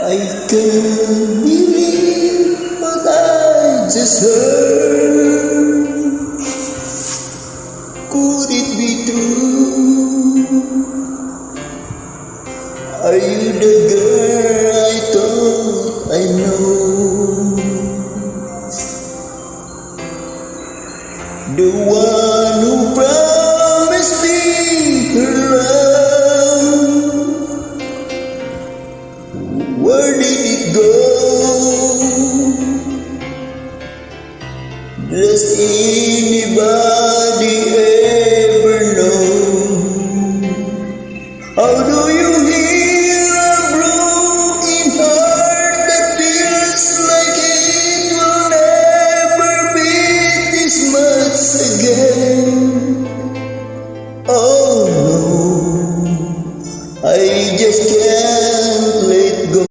I can't believe what I just heard. Could it be true? Are you the girl I thought I know? The one who promised me her love. Where did